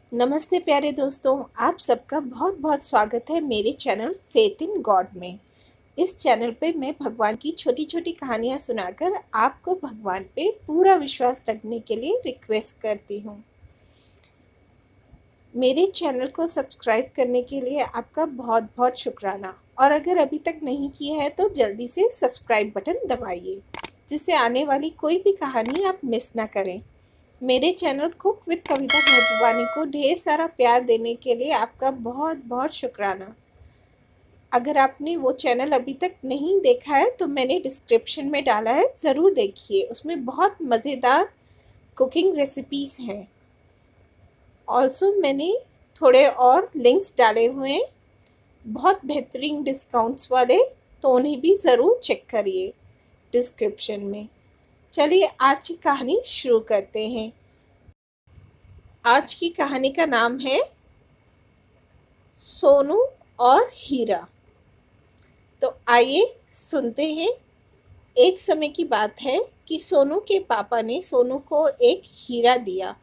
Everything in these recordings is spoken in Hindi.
नमस्ते प्यारे दोस्तों, आप सबका बहुत बहुत स्वागत है मेरे चैनल फेथ इन गॉड में। इस चैनल पे मैं भगवान की छोटी छोटी कहानियाँ सुनाकर आपको भगवान पे पूरा विश्वास रखने के लिए रिक्वेस्ट करती हूँ। मेरे चैनल को सब्सक्राइब करने के लिए आपका बहुत बहुत शुक्राना, और अगर अभी तक नहीं किया है तो जल्दी से सब्सक्राइब बटन दबाइए, जिससे आने वाली कोई भी कहानी आप मिस ना करें। मेरे चैनल कुक विद कविता मेहरबानी को ढेर सारा प्यार देने के लिए आपका बहुत बहुत शुक्राना। अगर आपने वो चैनल अभी तक नहीं देखा है तो मैंने डिस्क्रिप्शन में डाला है, ज़रूर देखिए। उसमें बहुत मज़ेदार कुकिंग रेसिपीज़ हैं। ऑल्सो मैंने थोड़े और लिंक्स डाले हुए हैं, बहुत बेहतरीन डिस्काउंट्स वाले, तो उन्हें भी ज़रूर चेक करिए डिस्क्रिप्शन में। चलिए आज की कहानी शुरू करते हैं। आज की कहानी का नाम है सोनू और हीरा। तो आइए सुनते हैं। एक समय की बात है कि सोनू के पापा ने सोनू को एक हीरा दिया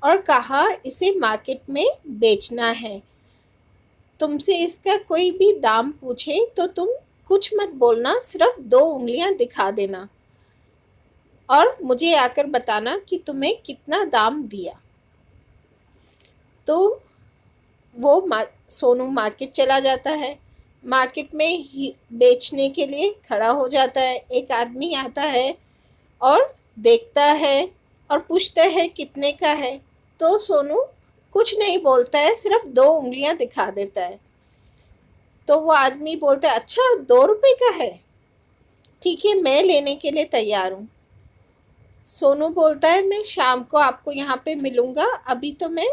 और कहा इसे मार्केट में बेचना है। तुमसे इसका कोई भी दाम पूछे तो तुम कुछ मत बोलना, सिर्फ 2 उंगलियां दिखा देना और मुझे आकर बताना कि तुम्हें कितना दाम दिया। तो सोनू मार्केट चला जाता है। मार्केट में ही बेचने के लिए खड़ा हो जाता है। एक आदमी आता है और देखता है और पूछता है कितने का है। तो सोनू कुछ नहीं बोलता है, सिर्फ 2 उंगलियां दिखा देता है। तो वो आदमी बोलता है अच्छा 2 रुपए का है, ठीक है मैं लेने के लिए तैयार हूँ। सोनू बोलता है मैं शाम को आपको यहाँ पे मिलूँगा, अभी तो मैं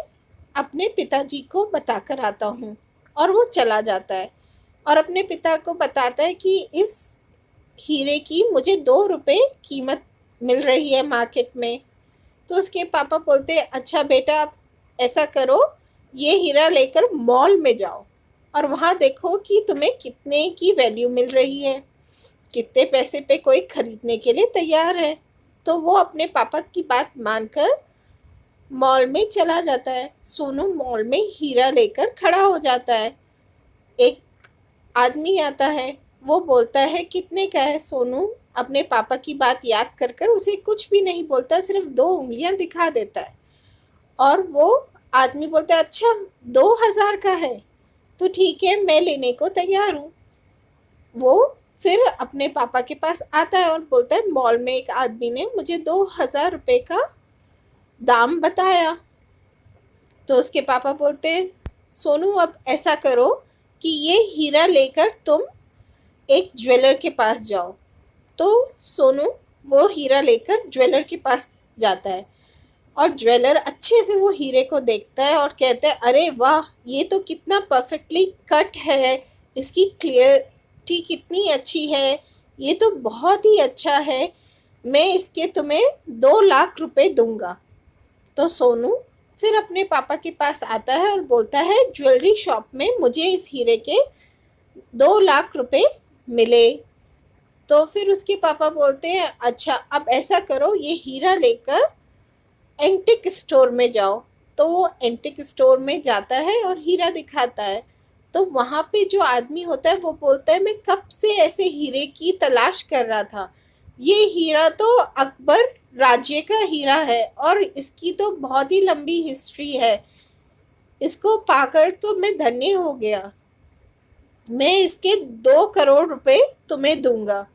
अपने पिताजी को बताकर आता हूँ। और वो चला जाता है और अपने पिता को बताता है कि इस हीरे की मुझे 2 रुपए कीमत मिल रही है मार्केट में। तो उसके पापा बोलते हैं अच्छा बेटा, आप ऐसा करो, ये हीरा लेकर मॉल में जाओ और वहाँ देखो कि तुम्हें कितने की वैल्यू मिल रही है, कितने पैसे पे कोई खरीदने के लिए तैयार है। तो वो अपने पापा की बात मानकर मॉल में चला जाता है। सोनू मॉल में हीरा लेकर खड़ा हो जाता है। एक आदमी आता है, वो बोलता है कितने का है। सोनू अपने पापा की बात याद कर कर उसे कुछ भी नहीं बोलता, सिर्फ 2 उंगलियां दिखा देता है। और वो आदमी बोलता है अच्छा 2,000 का है, तो ठीक है मैं लेने को तैयार हूँ। वो फिर अपने पापा के पास आता है और बोलता है मॉल में एक आदमी ने मुझे 2,000 रुपये का दाम बताया। तो उसके पापा बोलते हैं सोनू अब ऐसा करो कि ये हीरा लेकर तुम एक ज्वेलर के पास जाओ। तो सोनू वो हीरा लेकर ज्वेलर के पास जाता है और ज्वेलर अच्छे से वो हीरे को देखता है और कहता है अरे वाह, ये तो कितना परफेक्टली कट है, इसकी क्लियरिटी कितनी अच्छी है, ये तो बहुत ही अच्छा है, मैं इसके तुम्हें 2 लाख रुपए दूंगा। तो सोनू फिर अपने पापा के पास आता है और बोलता है ज्वेलरी शॉप में मुझे इस हीरे के 2 लाख रुपए मिले। तो फिर उसके पापा बोलते हैं अच्छा अब ऐसा करो, ये हीरा लेकर एंटिक स्टोर में जाओ। तो वो एंटिक स्टोर में जाता है और हीरा दिखाता है। तो वहाँ पे जो आदमी होता है वो बोलता है मैं कब से ऐसे हीरे की तलाश कर रहा था, ये हीरा तो अकबर राज्य का हीरा है और इसकी तो बहुत ही लंबी हिस्ट्री है, इसको पाकर तो मैं धन्य हो गया, मैं इसके 2 करोड़ रुपए तुम्हें दूंगा।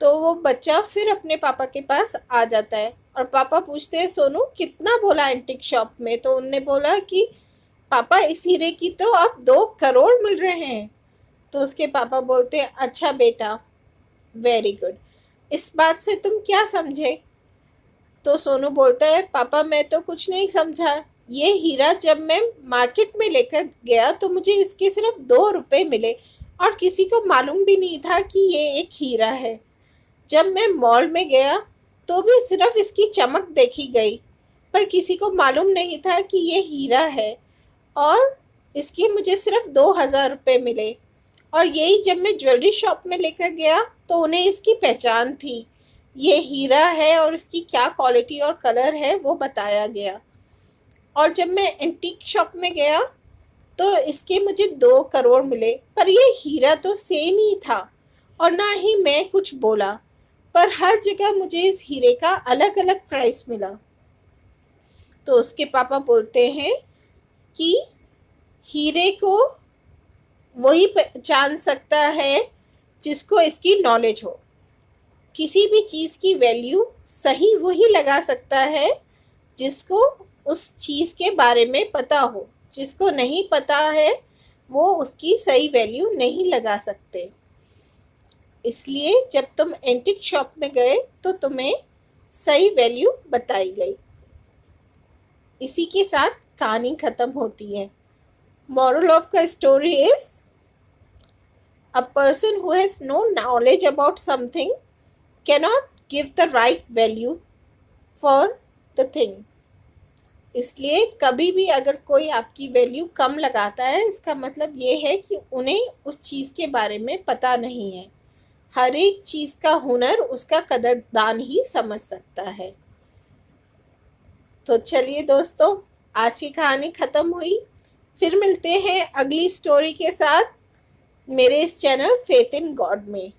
तो वो बच्चा फिर अपने पापा के पास आ जाता है और पापा पूछते हैं सोनू कितना बोला एंटिक शॉप में। तो उनने बोला कि पापा इस हीरे की तो अब 2 करोड़ मिल रहे हैं। तो उसके पापा बोलते हैं अच्छा बेटा, वेरी गुड, इस बात से तुम क्या समझे। तो सोनू बोलता है पापा मैं तो कुछ नहीं समझा, ये हीरा जब मैं मार्केट में लेकर गया तो मुझे इसके सिर्फ 2 रुपए मिले और किसी को मालूम भी नहीं था कि ये एक हीरा है। जब मैं मॉल में गया तो भी सिर्फ इसकी चमक देखी गई, पर किसी को मालूम नहीं था कि ये हीरा है और इसके मुझे सिर्फ 2,000 रुपये मिले। और यही जब मैं ज्वेलरी शॉप में लेकर गया तो उन्हें इसकी पहचान थी, ये हीरा है और इसकी क्या क्वालिटी और कलर है वो बताया गया। और जब मैं एंटीक शॉप में गया तो इसके मुझे 2 करोड़ मिले, पर ये हीरा तो सेम ही था और ना ही मैं कुछ बोला, पर हर जगह मुझे इस हीरे का अलग अलग प्राइस मिला। तो उसके पापा बोलते हैं कि हीरे को वही पहचान सकता है जिसको इसकी नॉलेज हो। किसी भी चीज़ की वैल्यू सही वही लगा सकता है जिसको उस चीज़ के बारे में पता हो। जिसको नहीं पता है वो उसकी सही वैल्यू नहीं लगा सकते। इसलिए जब तुम एंटीक शॉप में गए तो तुम्हें सही वैल्यू बताई गई। इसी के साथ कहानी ख़त्म होती है। Moral of the story is, a person who has no knowledge about something cannot give the right value for the thing. इसलिए कभी भी अगर कोई आपकी वैल्यू कम लगाता है, इसका मतलब ये है कि उन्हें उस चीज़ के बारे में पता नहीं है। हर एक चीज़ का हुनर उसका कदरदान ही समझ सकता है। तो चलिए दोस्तों, आज की कहानी ख़त्म हुई। फिर मिलते हैं अगली स्टोरी के साथ मेरे इस चैनल फेथ इन गॉड में।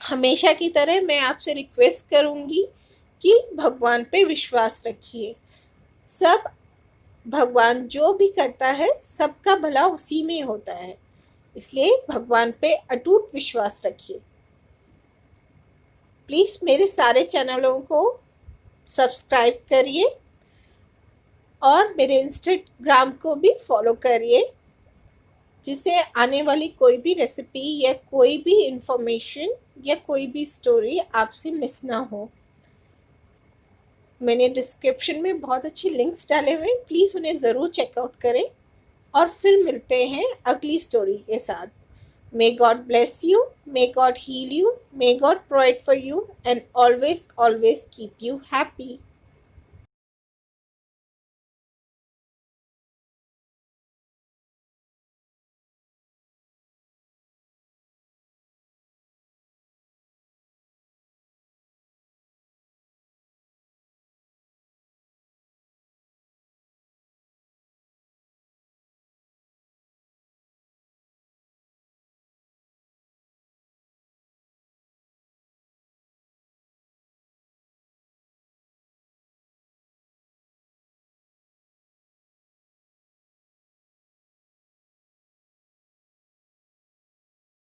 हमेशा की तरह मैं आपसे रिक्वेस्ट करूँगी कि भगवान पे विश्वास रखिए। सब भगवान जो भी करता है सबका भला उसी में होता है, इसलिए भगवान पे अटूट विश्वास रखिए। प्लीज़ मेरे सारे चैनलों को सब्सक्राइब करिए और मेरे इंस्टाग्राम को भी फॉलो करिए, जिससे आने वाली कोई भी रेसिपी या कोई भी इंफॉर्मेशन या कोई भी स्टोरी आपसे मिस ना हो। मैंने डिस्क्रिप्शन में बहुत अच्छे लिंक्स डाले हुए हैं, प्लीज़ उन्हें ज़रूर चेकआउट करें। और फिर मिलते हैं अगली स्टोरी के साथ। May God bless you, may God heal you, may God provide for you and always keep you happy.